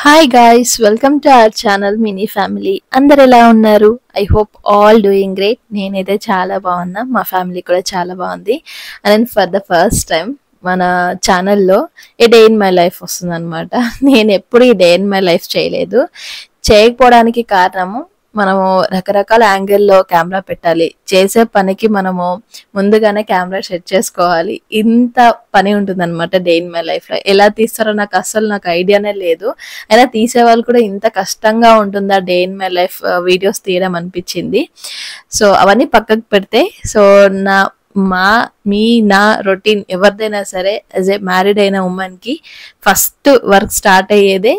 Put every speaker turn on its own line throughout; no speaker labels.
Hi guys, welcome to our channel Mini Family. అందరు ఎలా ఉన్నారు? I hope all doing great. నేనైతే చాలా బాగున్నా, మా ఫ్యామిలీ కూడా చాలా బాగుంది. And for the first time మన ఛానల్లో ఏ డే ఇన్ మై లైఫ్ వస్తుందన్నమాట. నేను ఎప్పుడు ఈ డే ఇన్ మై లైఫ్ చేయలేదు. చేయకపోవడానికి కారణము మనము రకరకాల యాంగిల్లో కెమెరా పెట్టాలి, చేసే పనికి మనము ముందుగానే కెమెరా సెట్ చేసుకోవాలి. ఇంత పని ఉంటుందన్నమాట డే ఇన్ మై లైఫ్లో. ఎలా తీస్తారో నాకు ఐడియానే లేదు. అయినా తీసేవాళ్ళు కూడా ఇంత కష్టంగా ఉంటుందా day in my life videos తీయడం అనిపించింది. సో అవన్నీ పక్కకు పెడితే, సో నా మా మీ నా రొటీన్ ఎవరిదైనా సరే యాజ్ ఏ మ్యారీడ్ అయిన ఉమెన్కి ఫస్ట్ వర్క్ స్టార్ట్ అయ్యేదే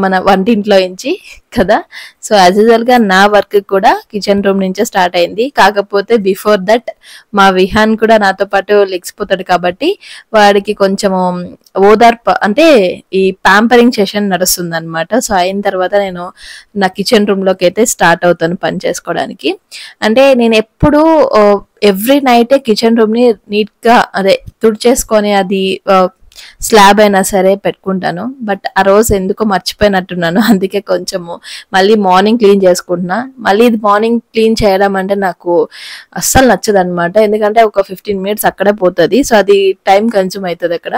మన వంటింట్లో నుంచి కదా. సో యాజ్ యూజువల్గా నా వర్క్ కూడా కిచెన్ రూమ్ నుంచే స్టార్ట్ అయింది. కాకపోతే బిఫోర్ దట్ మా విహాన్ కూడా నాతో పాటు లెగిసిపోతాడు కాబట్టి వాడికి కొంచెము ఓదార్పు అంటే ఈ ప్యాంపరింగ్ సెషన్ నడుస్తుంది అనమాట. సో అయిన తర్వాత నేను నా కిచెన్ రూమ్లోకి అయితే స్టార్ట్ అవుతాను పని చేసుకోవడానికి. అంటే నేను ఎప్పుడు ఎవ్రీ నైటే కిచెన్ రూమ్ని నీట్గా అదే తుడిచేసుకొని అది స్లాబ్ అయినా సరే పెట్టుకుంటాను. బట్ ఆ రోజు ఎందుకో మర్చిపోయినట్టున్నాను, అందుకే కొంచెము మళ్ళీ మార్నింగ్ క్లీన్ చేసుకుంటున్నా. మళ్ళీ ఇది మార్నింగ్ క్లీన్ చేయడం అంటే నాకు అస్సలు నచ్చదు అనమాట, ఎందుకంటే ఒక 15 minutes అక్కడే పోతుంది. సో అది టైం కన్జ్యూమ్ అవుతుంది అక్కడ.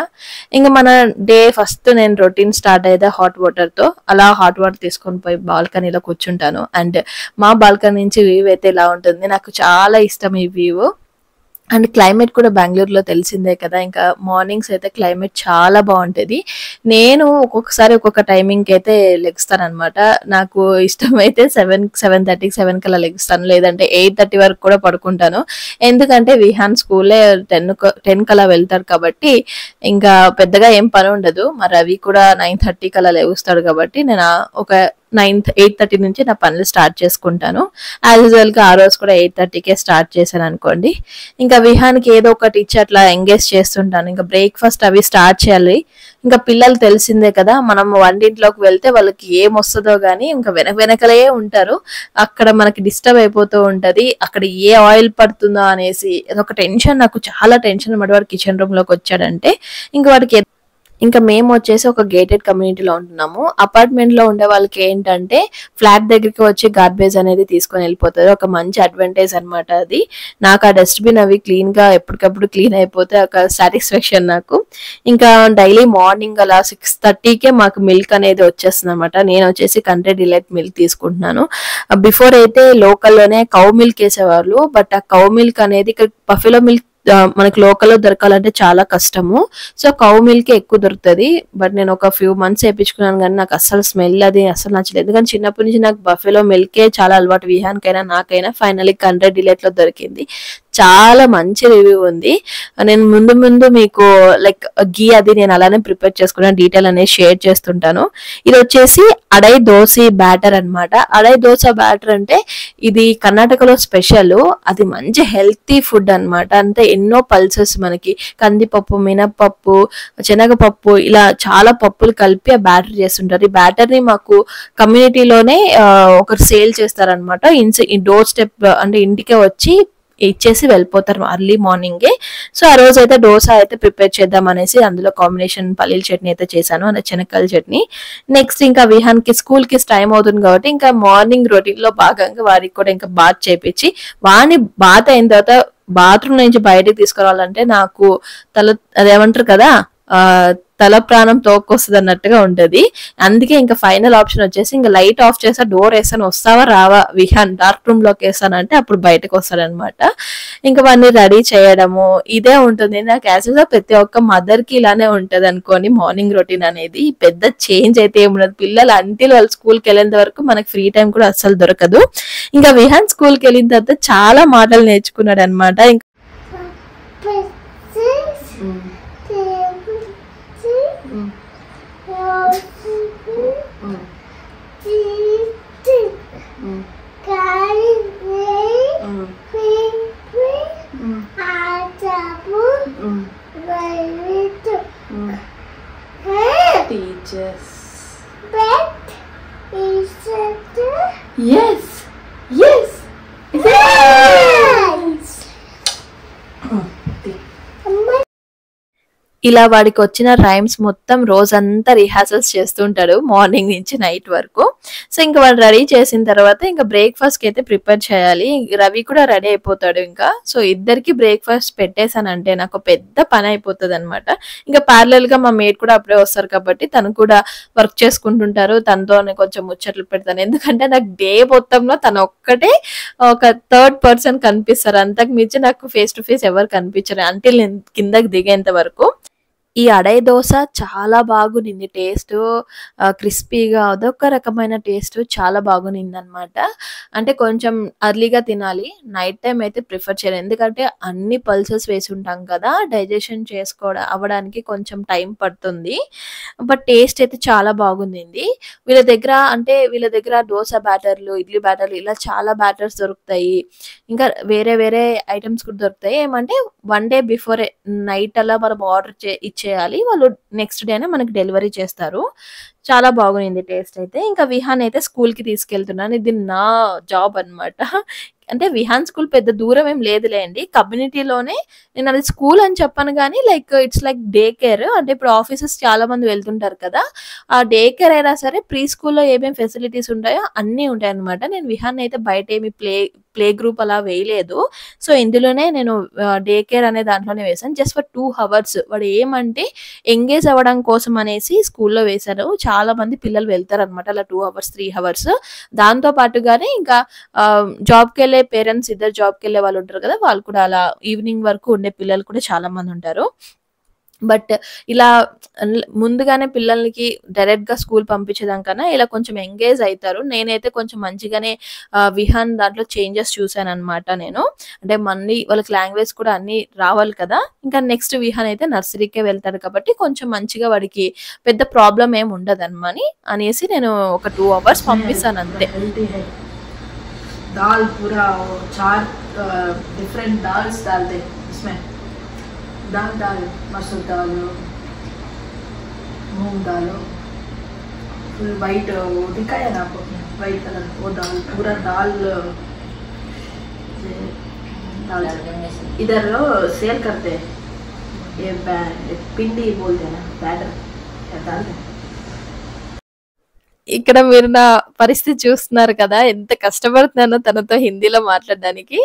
ఇంకా మన డే ఫస్ట్ నేను రొటీన్ స్టార్ట్ అయితే హాట్ వాటర్తో అలా హాట్ వాటర్ తీసుకొని పోయి బాల్కనీలో కూర్చుంటాను. అండ్ మా బాల్కనీ నుంచి వ్యూ అయితే ఇలా ఉంటుంది. నాకు చాలా ఇష్టం ఈ వ్యూ. అండ్ క్లైమేట్ కూడా బెంగళూరులో తెలిసిందే కదా, ఇంకా మార్నింగ్స్ అయితే క్లైమేట్ చాలా బాగుంటుంది. నేను ఒక్కొక్కసారి ఒక్కొక్క టైమింగ్కి అయితే లెగుస్తాను అనమాట. నాకు ఇష్టమైతే 7:30, 7 కల్లా లెగుస్తాను, లేదంటే 8:30 వరకు కూడా పడుకుంటాను. ఎందుకంటే విహాన్ స్కూలే 10 కల్లా వెళ్తాడు కాబట్టి ఇంకా పెద్దగా ఏం పని ఉండదు. మరి రవి కూడా 9:30 కల్లా లెగుస్తాడు కాబట్టి నేను ఒక 8:30 నుంచి నా పనులు స్టార్ట్ చేసుకుంటాను. యాజ్ యూజువల్గా ఆ రోజు కూడా 8:30కే స్టార్ట్ చేశాను అనుకోండి. ఇంకా విహాన్కి ఏదో ఒకటి ఇచ్చి అట్లా ఎంగేజ్ చేస్తుంటాను. ఇంకా బ్రేక్ఫాస్ట్ అవి స్టార్ట్ చేయాలి. ఇంకా పిల్లలు తెలిసిందే కదా, మనం వంటింట్లోకి వెళ్తే వాళ్ళకి ఏం వస్తుందో కానీ ఇంకా వెనకలే ఉంటారు. అక్కడ మనకి డిస్టర్బ్ అయిపోతూ ఉంటది, అక్కడ ఏ ఆయిల్ పడుతుందో అనేసి అదొక టెన్షన్. నాకు చాలా టెన్షన్ అన్నమాట. వాడు కిచెన్ రూమ్ లోకి వచ్చాడంటే ఇంకా వాడికి ఇంకా మేము వచ్చేసి ఒక గేటెడ్ కమ్యూనిటీలో ఉంటున్నాము. అపార్ట్మెంట్ లో ఉండే వాళ్ళకి ఏంటంటే ఫ్లాట్ దగ్గరికి వచ్చి గార్బేజ్ అనేది తీసుకొని వెళ్ళిపోతారు. ఒక మంచి అడ్వాంటేజ్ అనమాట అది. నాకు ఆ డస్ట్బిన్ అవి క్లీన్ గా ఎప్పటికప్పుడు క్లీన్ అయిపోతే ఒక సాటిస్ఫాక్షన్ నాకు. ఇంకా డైలీ మార్నింగ్ అలా 6:30కే మాకు మిల్క్ అనేది వచ్చేస్తుంది అనమాట. నేను వచ్చేసి కంట్రీ డిలైట్ మిల్క్ తీసుకుంటున్నాను. బిఫోర్ అయితే లోకల్లోనే కౌ మిల్క్ వేసేవాళ్ళు, బట్ ఆ కౌ మిల్క్ అనేది ఇక్కడ బఫెలో మిల్క్ మనకి లోకల్లో దొరకాలంటే చాలా కష్టము. సో కౌ మిల్క్ ఎక్కువ దొరుకుతుంది. బట్ నేను ఒక ఫ్యూ మంత్స్ వేయించుకున్నాను కానీ నాకు అస్సలు స్మెల్ అది అస్సలు నచ్చలేదు. ఎందుకంటే చిన్నప్పటి నుంచి నాకు బఫెలో మిల్కే చాలా అలవాటు, విహాన్కైనా నాకైనా. ఫైనల్లీ కంట్రీ డిలైట్ లో దొరికింది. చాలా మంచి రివ్యూ ఉంది. నేను ముందు మీకు లైక్ గీ అది నేను అలానే ప్రిపేర్ చేసుకున్నాను, డీటెయిల్ అనేది షేర్ చేస్తుంటాను. ఇది వచ్చేసి అడై దోశ బ్యాటర్ అనమాట. అడై దోశ బ్యాటర్ అంటే ఇది కర్ణాటకలో స్పెషల్. అది మంచి హెల్తీ ఫుడ్ అనమాట. అంటే ఎన్నో పల్సెస్ మనకి కందిపప్పు, మినపప్పు, శనగపప్పు ఇలా చాలా పప్పులు కలిపి ఆ బ్యాటర్ చేస్తుంటారు. ఈ బ్యాటర్ ని మాకు కమ్యూనిటీలోనే ఒకరు సేల్ చేస్తారనమాట. డోర్ స్టెప్ అంటే ఇంటికే వచ్చి ఇచ్చేసి వెళ్ళిపోతారు అర్లీ మార్నింగే. సో ఆ రోజు అయితే దోశ అయితే ప్రిపేర్ చేద్దాం అనేసి అందులో కాంబినేషన్ పల్లీల చట్నీ అయితే చేశాను, అదే శనగకాయల చట్నీ. నెక్స్ట్ ఇంకా విహాన్కి స్కూల్ కి టైం అవుతుంది కాబట్టి ఇంకా మార్నింగ్ రొటీన్ లో భాగంగా వారికి కూడా ఇంకా బాత్ చేపించి, వాడిని బాత్ అయిన తర్వాత బాత్రూమ్ నుంచి బయటకు తీసుకురావాలంటే నాకు అదేమంటారు కదా తల ప్రాణం తోక్కొస్తుంది అన్నట్టుగా ఉంటది. అందుకే ఇంకా ఫైనల్ ఆప్షన్ వచ్చేసి ఇంకా లైట్ ఆఫ్ చేసా, డోర్ వేసాను, వస్తావా రావా విహాన్ డార్క్ రూమ్ లోకి వేసానంటే అప్పుడు బయటకు వస్తాడనమాట. ఇంకా వాడిని రెడీ చేయడము ఇదే ఉంటుంది. నాకు యాక్చువల్గా ప్రతి ఒక్క మదర్ కి ఇలానే ఉంటది అనుకోని మార్నింగ్ రొటీన్ అనేది. పెద్ద చేంజ్ అయితే ఏముండదు. పిల్లలు అంటిల్ వాళ్ళు స్కూల్కి వెళ్ళేంత వరకు మనకి ఫ్రీ టైం కూడా అస్సలు దొరకదు. ఇంకా విహాన్ స్కూల్కి వెళ్ళిన తర్వాత చాలా మాటలు నేర్చుకున్నాడు అనమాట.
Teachers. Yes. Yes. Yes.
ఇలా వాడికి వచ్చిన రైమ్స్ మొత్తం రోజంతా రిహార్సల్స్ చేస్తుంటాడు మార్నింగ్ నుంచి నైట్ వరకు. సో ఇంకా వాడు రెడీ చేసిన తర్వాత ఇంకా బ్రేక్ఫాస్ట్కి అయితే ప్రిపేర్ చేయాలి. రవి కూడా రెడీ అయిపోతాడు ఇంకా. సో ఇద్దరికి బ్రేక్ఫాస్ట్ పెట్టేశానంటే నాకు పెద్ద పని అయిపోతుంది అనమాట. ఇంకా ప్యారలల్ గా మా మేడ్ కూడా అప్పుడే వస్తారు కాబట్టి తను కూడా వర్క్ చేసుకుంటుంటారు. తనతో కొంచెం ముచ్చట్లు పెడతాను, ఎందుకంటే నాకు డే మొత్తంలో తను ఒక్కటే ఒక థర్డ్ పర్సన్ కనిపిస్తారు. అంతకు మించి నాకు ఫేస్ టు ఫేస్ ఎవరు కనిపించరు అంటిల్ కిందకి దిగేంత వరకు. ఈ అడై దోస చాలా బాగునింది టేస్ట్. క్రిస్పీగా అదొక రకమైన టేస్ట్ చాలా బాగునిందనమాట. అంటే కొంచెం అర్లీగా తినాలి, నైట్ టైం అయితే ప్రిఫర్ చేయను. ఎందుకంటే అన్ని పల్సెస్ వేసి ఉంటాం కదా, డైజెషన్ అవ్వడానికి కొంచెం టైం పడుతుంది. బట్ టేస్ట్ అయితే చాలా బాగుంది. వీళ్ళ దగ్గర దోస బ్యాటర్లు, ఇడ్లీ బ్యాటర్లు ఇలా చాలా బ్యాటర్స్ దొరుకుతాయి. ఇంకా వేరే వేరే ఐటమ్స్ కూడా దొరుకుతాయి. ఏమంటే వన్ డే బిఫోర్ నైట్ అలా మనం ఆర్డర్ ఇచ్చేయాలి, వాళ్ళు నెక్స్ట్ డేనే మనకి డెలివరీ చేస్తారు. చాలా బాగుంది టేస్ట్ అయితే. ఇంకా విహాన్ అయితే స్కూల్కి తీసుకెళ్తున్నాను, ఇది నా జాబ్ అనమాట. అంటే విహాన్ స్కూల్ పెద్ద దూరం ఏం లేదులేండి, కమ్యూనిటీలోనే. నేను అది స్కూల్ అని చెప్పాను కానీ ఇట్స్ లైక్ డే కేర్. అంటే ఇప్పుడు ఆఫీసెస్ చాలా మంది వెళ్తుంటారు కదా, ఆ డే కేర్ అయినా సరే ప్రీ స్కూల్లో ఏమేమి ఫెసిలిటీస్ ఉంటాయో అన్నీ ఉంటాయి అనమాట. నేను విహాన్ అయితే బయట ఏమి ప్లే గ్రూప్ అలా వేయలేదు. సో ఇందులోనే నేను డే కేర్ అనే దాంట్లోనే వేసాను, జస్ట్ ఫర్ 2 hours. వాడు ఏమంటే ఎంగేజ్ అవ్వడం కోసం అనేసి స్కూల్లో వేశారు. చాలా మంది పిల్లలు వెళ్తారు అనమాట అలా 2 hours 3 hours. దాంతో పాటుగానే ఇంకా జాబ్కి వెళ్ళే పేరెంట్స్, ఇద్దరు జాబ్కి వెళ్ళే వాళ్ళు ఉంటారు కదా, వాళ్ళు కూడా అలా ఈవినింగ్ వరకు ఉండే పిల్లలు కూడా చాలా మంది ఉంటారు. బట్ ఇలా ముందుగానే పిల్లలకి డైరెక్ట్గా స్కూల్ పంపించేదానికన్నా ఇలా కొంచెం ఎంగేజ్ అవుతారు. నేనైతే కొంచెం మంచిగానే విహాన్ దాంట్లో చేంజెస్ చూసాను అనమాట. నేను అంటే మళ్ళీ వాళ్ళకి లాంగ్వేజ్ కూడా అన్ని రావాలి కదా. ఇంకా నెక్స్ట్ విహాన్ అయితే నర్సరీకే వెళ్తాడు కాబట్టి కొంచెం మంచిగా వాడికి పెద్ద ప్రాబ్లం ఏమి ఉండదు అనేసి నేను ఒక 2 hours పంపిస్తాను అంతే.
दाल पूरा 4 डिफरेंट दाल्स डालते इसमें, दाल मसूर दाल, मूंग दाल, फिर वाइट वो दिखाया ना आपको वाइट कलर, वो दाल पूरा दाल इधर सेल करते हैं, ये पिंडी बोलते हैं ना, बैटर डालते हैं.
ఇక్కడ మీరు నా పరిస్థితి చూస్తున్నారు కదా, ఎంత కష్టపడుతున్నానో తనతో హిందీలో మాట్లాడడానికి.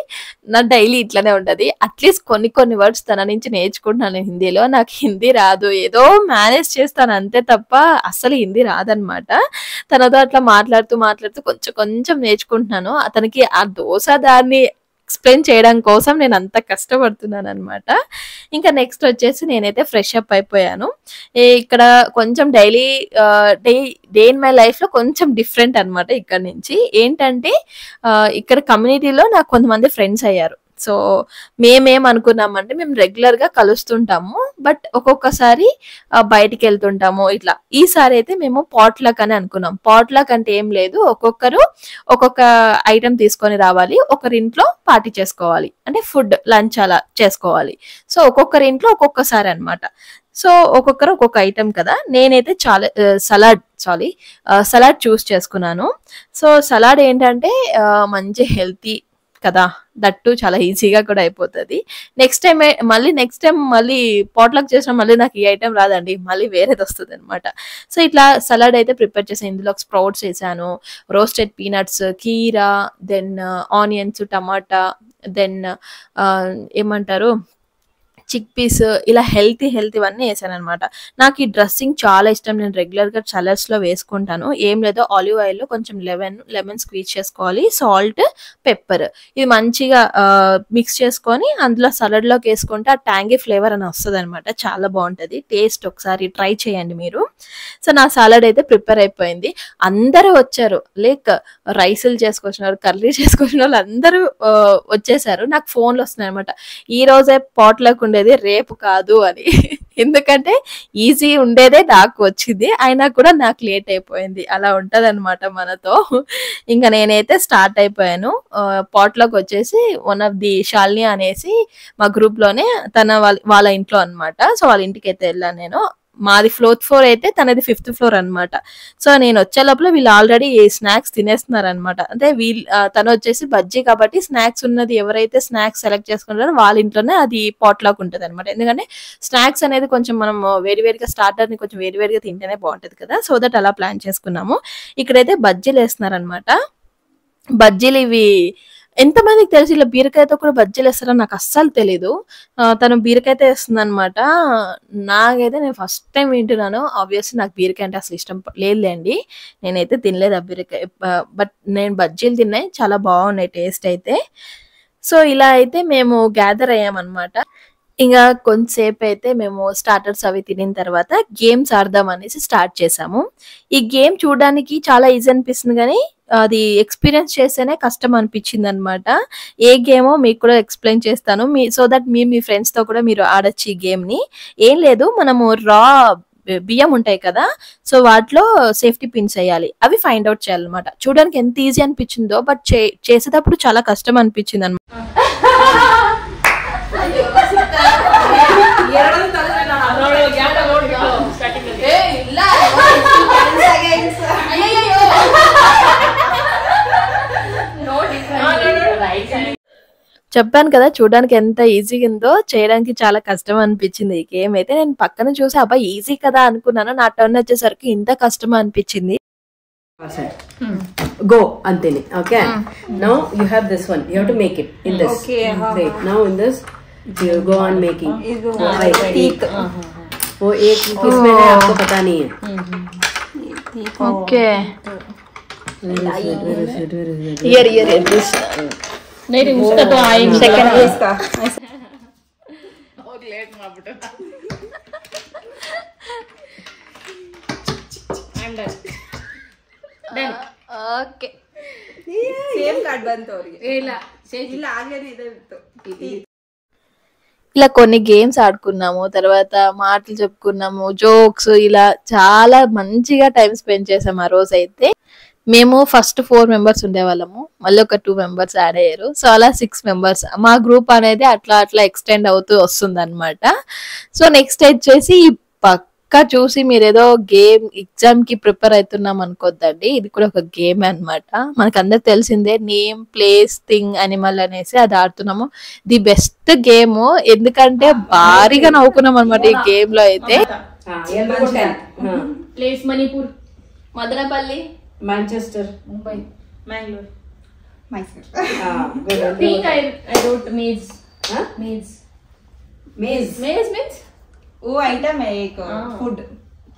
నా డైలీ ఇట్లానే ఉంటది. అట్లీస్ట్ కొన్ని వర్డ్స్ తన నుంచి నేర్చుకుంటున్నాను హిందీలో. నాకు హిందీ రాదు, ఏదో మేనేజ్ చేస్తాను అంతే తప్ప అస్సలు హిందీ రాదనమాట. తనతో అట్లా మాట్లాడుతూ కొంచెం నేర్చుకుంటున్నాను. అతనికి ఆ దోశ దాన్ని ఎక్స్ప్లెయిన్ చేయడం కోసం నేను అంత కష్టపడుతున్నాను అనమాట. ఇంకా నెక్స్ట్ వచ్చేసి నేనైతే ఫ్రెష్ అప్ అయిపోయాను. ఇక్కడ కొంచెం డే ఇన్ మై లైఫ్ లో కొంచెం డిఫరెంట్ అనమాట. ఇక్కడ నుంచి ఏంటంటే ఇక్కడ కమ్యూనిటీలో నాకు కొంతమంది ఫ్రెండ్స్ అయ్యారు. సో మేమేమనుకున్నామంటే మేము రెగ్యులర్ గా కలుస్తుంటాము, బట్ ఒక్కొక్కసారి బయటికి వెళ్తుంటాము ఇట్లా. ఈసారి అయితే మేము పాట్లక్ అని అనుకున్నాం. పాట్లక్ అంటే ఏం లేదు, ఒక్కొక్కరు ఒక్కొక్క ఐటెం తీసుకొని రావాలి, ఒకరింట్లో పార్టీ చేసుకోవాలి, అంటే ఫుడ్ లంచ్ అలా చేసుకోవాలి. సో ఒక్కొక్కరి ఇంట్లో ఒక్కొక్కసారి అనమాట. సో ఒక్కొక్కరు ఒక్కొక్క ఐటెం కదా. నేనైతే సలాడ్ చూస్ చేసుకున్నాను. సో సలాడ్ ఏంటంటే మంచి హెల్తీ కదా, దట్టు చాలా ఈజీగా కూడా అయిపోతుంది. నెక్స్ట్ టైం మళ్ళీ పాట్లక్ చేసిన మళ్ళీ నాకు ఈ ఐటెం రాదండి, మళ్ళీ వేరేది వస్తుంది అనమాట. సో ఇట్లా సలాడ్ అయితే ప్రిపేర్ చేసాను. ఇందులో స్ప్రౌట్స్ వేసాను, రోస్టెడ్ పీనట్స్, కీరా, దెన్ ఆనియన్స్, టమాటా, దెన్ ఏమంటారు చిక్ పీస్, ఇలా హెల్తీవన్నీ వేసాను అనమాట. నాకు ఈ డ్రెస్సింగ్ చాలా ఇష్టం. నేను రెగ్యులర్గా సలాడ్స్లో వేసుకుంటాను. ఏం లేదో ఆలివ్ ఆయిల్లో కొంచెం లెమన్ స్క్వీజ్ చేసుకోవాలి, సాల్ట్, పెప్పర్, ఇది మంచిగా మిక్స్ చేసుకొని అందులో సలాడ్లోకి వేసుకుంటే ఆ ట్యాంగీ ఫ్లేవర్ అని వస్తుంది అనమాట. చాలా బాగుంటుంది టేస్ట్. ఒకసారి ట్రై చేయండి మీరు. సో నా సలాడ్ అయితే ప్రిపేర్ అయిపోయింది. అందరూ వచ్చారు, లైక్ రైసులు చేసుకొచ్చినారు, కర్రీ చేసుకొచ్చిన వాళ్ళు అందరూ వచ్చేసారు. నాకు ఫోన్లు వస్తున్నాయి అనమాట, ఈ రోజే పాట్లకు ఉండేది రేపు కాదు అని. ఎందుకంటే ఈజీ ఉండేదే నాకు వచ్చింది, అయినా కూడా నాకు లేట్ అయిపోయింది. అలా ఉంటది అనమాట మనతో. ఇంకా నేనైతే స్టార్ట్ అయిపోయాను. పాట్లోకి వచ్చేసి వన్ ఆఫ్ ది శాలిని అనేసి మా గ్రూప్ లోనే వాళ్ళ ఇంట్లో అనమాట. సో వాళ్ళ ఇంటికి అయితే వెళ్ళాను నేను. మాది 4th ఫ్లోర్ అయితే తనది 5th ఫ్లోర్ అనమాట. సో నేను వచ్చే లోపల వీళ్ళు ఆల్రెడీ స్నాక్స్ తినేస్తున్నారు అనమాట. అంటే తను వచ్చేసి బజ్జీ కాబట్టి స్నాక్స్ ఉన్నది ఎవరైతే స్నాక్స్ సెలెక్ట్ చేసుకుంటారో వాళ్ళ ఇంట్లోనే అది పాట్‌లాక్ ఉంటది అనమాట. ఎందుకంటే స్నాక్స్ అనేది కొంచెం మనం వేడివేడిగా స్టార్టర్‌ని కొంచెం వేడివేడిగా తింటేనే బాగుంటది కదా! సో దట్ అలా ప్లాన్ చేసుకున్నాము. ఇక్కడైతే బజ్జీలు వేస్తున్నారనమాట. బజ్జీలు ఇవి ఎంతమందికి తెలుసు ఇలా బీరకాయతో కూడా బజ్జీలు వేస్తారో నాకు అస్సలు తెలీదు. తను బీరకాయతో వేస్తుందనమాట. నాకైతే నేను ఫస్ట్ టైం వింటున్నాను. ఆబ్వియస్లీ నాకు బీరకాయ అంటే అసలు ఇష్టం లేదులేండి. నేనైతే తినలేదు ఆ బీరకాయ. బట్ నేను బజ్జీలు తిన్నాయి, చాలా బాగున్నాయి టేస్ట్ అయితే. సో ఇలా అయితే మేము గ్యాదర్ అయ్యామన్నమాట. ఇంకా కొంతసేపు అయితే మేము స్టార్టర్స్ అవి తినిన తర్వాత గేమ్స్ ఆడదాం అనేసి స్టార్ట్ చేసాము. ఈ గేమ్ చూడడానికి చాలా ఈజీ అనిపిస్తుంది కానీ అది ఎక్స్పీరియన్స్ చేస్తేనే కష్టం అనిపించింది అనమాట. ఏ గేమో మీకు కూడా ఎక్స్ప్లెయిన్ చేస్తాను సో దట్ మీ ఫ్రెండ్స్ తో కూడా మీరు ఆడొచ్చు ఈ గేమ్ ని. ఏం లేదు, మనము రా బియ్యం ఉంటాయి కదా, సో వాటిలో సేఫ్టీ పిన్స్ వేయాలి, అవి ఫైండ్ అవుట్ చేయాలన్నమాట. చూడడానికి ఎంత ఈజీ అనిపించిందో బట్ చేసేటప్పుడు చాలా కష్టం అనిపించింది అనమాట. చెప్పాను కదా చూడడానికి ఎంత ఈజీగా ఉందో, చేయడానికి చాలా కష్టం అనిపించింది. ఈ గేమ్ అయితే నేను పక్కన చూసి అబ్బాయి ఈజీ కదా అనుకున్నాను, నా టర్న్ వచ్చేసరికి ఇంత కష్టం అనిపించింది.
Go antene. Okay. Now you have this one. You have to make it in this.
Okay.
Wait. Now in this you go on making. Right.
teeth.
वो एक किसमें है आपको पता नहीं है.
Okay
Here.
नहीं उसका तो आएंगे
सेकंड इसका
ఓకే
सेम कार्ड बंद हो रही है ఇలా ఆగేది ఇదే
ఇలా కొన్ని గేమ్స్ ఆడుకున్నాము, తర్వాత మాటలు చెప్పుకున్నాము, జోక్స్, ఇలా చాలా మంచిగా టైం స్పెండ్ చేసాము ఆ రోజు అయితే. మేము ఫస్ట్ 4 మెంబర్స్ ఉండేవాళ్ళము, మళ్ళీ ఒక 2 మెంబర్స్ యాడ్ అయ్యారు. సో అలా 6 మెంబర్స్ మా గ్రూప్ అనేది అట్లా ఎక్స్టెండ్ అవుతూ వస్తుంది అనమాట. సో నెక్స్ట్ వచ్చేసి పక్కా చూసి మీరు ఏదో గేమ్ ఎగ్జామ్ కి ప్రిపేర్ అవుతున్నాం అనుకోద్దండి, ఇది కూడా ఒక గేమ్ అనమాట. మనకు అందరికి తెలిసిందే నేమ్ ప్లేస్ థింగ్ అనిమల్ అనేసి అది ఆడుతున్నాము. ది బెస్ట్ గేమ్, ఎందుకంటే భారీగా నవ్వుకున్నాం అనమాట ఈ గేమ్ లో అయితే.
Place Manipur, Madanapalle,
Manchester,
Mumbai, Mangalore.
Think
I wrote maze.
Huh?
Maze.
Maze.
Maze means
वो आइटम है एक फूड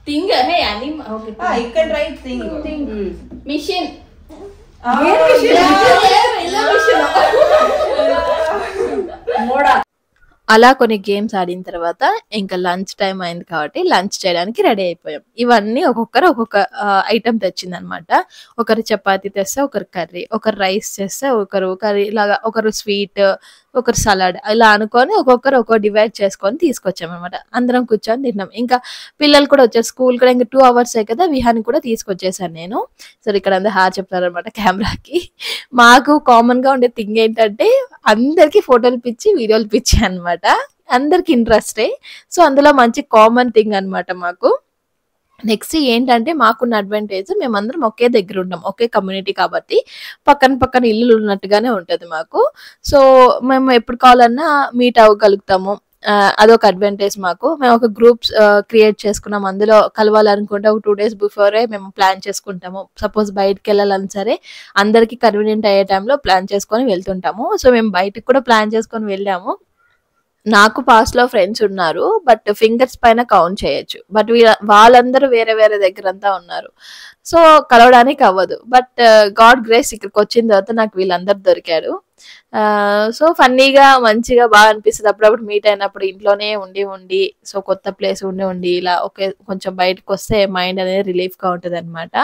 thing है animal. Okay.
ఇక్కడ రైట్ థింగ్
Thing. Mission.
అలా కొన్ని గేమ్స్ ఆడిన తర్వాత ఇంకా లంచ్ టైం అయింది కాబట్టి లంచ్ చేయడానికి రెడీ అయిపోయాం. ఇవన్నీ ఒక్కొక్క ఐటమ్ తెచ్చింది అనమాట. ఒకరు చపాతీ తెస్తే ఒకరు కర్రీ, ఒకరు రైస్ చేస్తే ఒకరు కర్రీ, ఇలాగా ఒకరు స్వీట్, ఒకరు సలాడ్, ఇలా అనుకొని ఒక్కొక్కరు డివైడ్ చేసుకొని తీసుకొచ్చాం అనమాట. అందరం కూర్చొని తిన్నాం. ఇంకా పిల్లలు కూడా వచ్చారు, స్కూల్ కూడా ఇంకా 2 hours కదా, విహాన్ని కూడా తీసుకొచ్చేసాను నేను. సో ఇక్కడ అందరూ చెప్తారనమాట కెమెరాకి. మాకు కామన్ గా ఉండే థింగ్ ఏంటంటే అందరికి ఫోటోలు పిచ్చి వీడియోలు పిచ్చి అనమాట. అందరికి ఇంట్రెస్టే. సో అందులో మంచి కామన్ థింగ్ అనమాట మాకు. నెక్స్ట్ ఏంటంటే మాకున్న అడ్వాంటేజ్, మేమందరం ఒకే దగ్గర ఉంటాం, ఒకే కమ్యూనిటీ కాబట్టి పక్కన ఇల్లులు ఉన్నట్టుగానే ఉంటది మాకు. సో మేము ఎప్పుడు కావాలన్నా మీట్ అవ్వగలుగుతాము. అదొక అడ్వాంటేజ్ మాకు. మేము ఒక గ్రూప్స్ క్రియేట్ చేసుకున్నాం, అందులో కలవాలనుకుంటే ఒక 2 days బిఫోరే మేము ప్లాన్ చేసుకుంటాము. సపోజ్ బయటకు వెళ్ళాలని సరే అందరికి కన్వీనియంట్ అయ్యే టైంలో ప్లాన్ చేసుకొని వెళ్తుంటాము. సో మేము బయటకు కూడా ప్లాన్ చేసుకొని వెళ్ళాము. నాకు పాస్ట్ లో ఫ్రెండ్స్ ఉన్నారు, బట్ ఫింగర్స్ పైన కౌంట్ చేయొచ్చు. బట్ వాళ్ళందరూ వేరే దగ్గర అంతా ఉన్నారు, సో కలవడానికి అవ్వదు. బట్ గాడ్ గ్రేస్ ఇక్కడికి వచ్చిన తర్వాత నాకు వీళ్ళందరూ దొరికారు. సో ఫన్నీగా మంచిగా బాగా అనిపిస్తుంది అప్పుడప్పుడు మీట్ అయినప్పుడు. ఇంట్లోనే ఉండి సో కొత్త ప్లేస్ ఉండి ఇలా కొంచెం బయటకు వస్తే మైండ్ అనేది రిలీఫ్ గా ఉంటది అనమాట.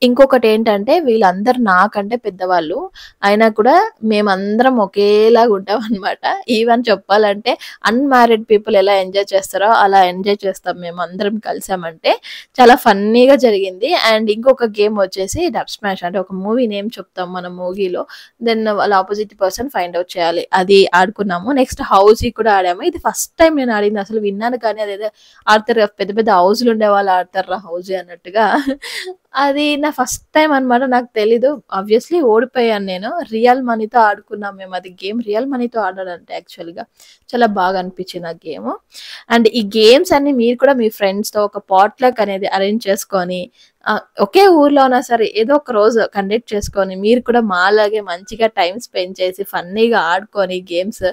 ఇంకొకటి ఏంటంటే వీళ్ళందరూ నాకంటే పెద్దవాళ్ళు అయినా కూడా మేమందరం ఒకేలాగా ఉంటాం అనమాట. ఈవెన్ చెప్పాలంటే అన్మ్యారీడ్ పీపుల్ ఎలా ఎంజాయ్ చేస్తారో అలా ఎంజాయ్ చేస్తాం మేము అందరం కలిసామంటే. చాలా ఫన్నీగా జరిగింది. అండ్ ఇంకొక ఇంకొక గేమ్ వచ్చేసి డబ్ స్మాష్, అంటే ఒక మూవీ నేమ్ చెప్తాం మన మూవీలో, దెన్ వాళ్ళ ఆపోజిట్ పర్సన్ ఫైండ్ అవుట్ చేయాలి. అది ఆడుకున్నాము. నెక్స్ట్ హౌస్ కూడా ఆడాము. ఇది ఫస్ట్ టైం నేను ఆడింది, అసలు విన్నాను కానీ అదేదో ఆడతారు పెద్ద పెద్ద హౌస్లు ఉండే వాళ్ళు ఆడతారు హౌస్ అన్నట్టుగా. అది నా ఫస్ట్ టైం అనమాట, నాకు తెలీదు. ఆబ్వియస్లీ ఓడిపోయాను నేను. రియల్ మనీతో ఆడుకున్నాం మేము. అది గేమ్ రియల్ మనీతో ఆడాలంటే యాక్చువల్గా చాలా బాగా అనిపించింది ఆ గేమ్. అండ్ ఈ గేమ్స్ అన్ని మీరు కూడా మీ ఫ్రెండ్స్తో ఒక పాట్లక్ అనేది అరేంజ్ చేసుకొని ఒకే ఊర్లో ఉన్నా సరే ఏదో ఒక రోజు కండక్ట్ చేసుకొని మీరు కూడా మాలాగే మంచిగా టైం స్పెండ్ చేసి ఫన్నీగా ఆడుకొని గేమ్స్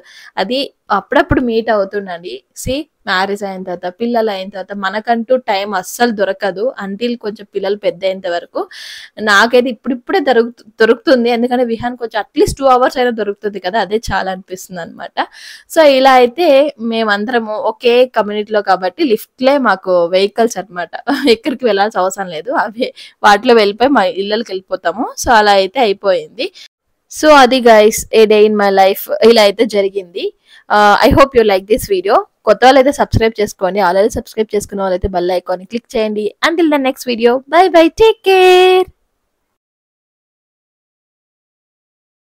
అది అప్పుడప్పుడు మీట్ అవుతుండండి. మ్యారేజ్ అయిన తర్వాత పిల్లలు అయిన తర్వాత మనకంటూ టైం అస్సలు దొరకదు అంటిల్ కొంచెం పిల్లలు పెద్ద అయ్యేంత వరకు. నాకైతే ఇప్పుడిప్పుడే దొరుకుతుంది, ఎందుకంటే విహాన్ కొంచెం అట్లీస్ట్ 2 hours అయినా దొరుకుతుంది కదా, అదే చాలా అనిపిస్తుంది అనమాట. సో ఇలా అయితే మేమందరము ఒకే కమ్యూనిటీలో కాబట్టి లిఫ్ట్లే మాకు వెహికల్స్ అనమాట, ఎక్కడికి వెళ్ళాల్సిన అవసరం లేదు. అవే వాటిలో వెళ్ళిపోయి మా ఇళ్ళకి వెళ్ళిపోతాము. సో అలా అయితే అయిపోయింది. సో అది guys A day in my life ఇలా అయితే జరిగింది. I hope you like this video. కొత్త వాళ్ళు అయితే సబ్స్క్రైబ్ చేసుకోండి, ఆల్రెడీ సబ్స్క్రైబ్ చేసుకున్న వాళ్ళు అయితే బెల్ ఐకాన్ క్లిక్ చేయండి. Until the next video, by by, take care.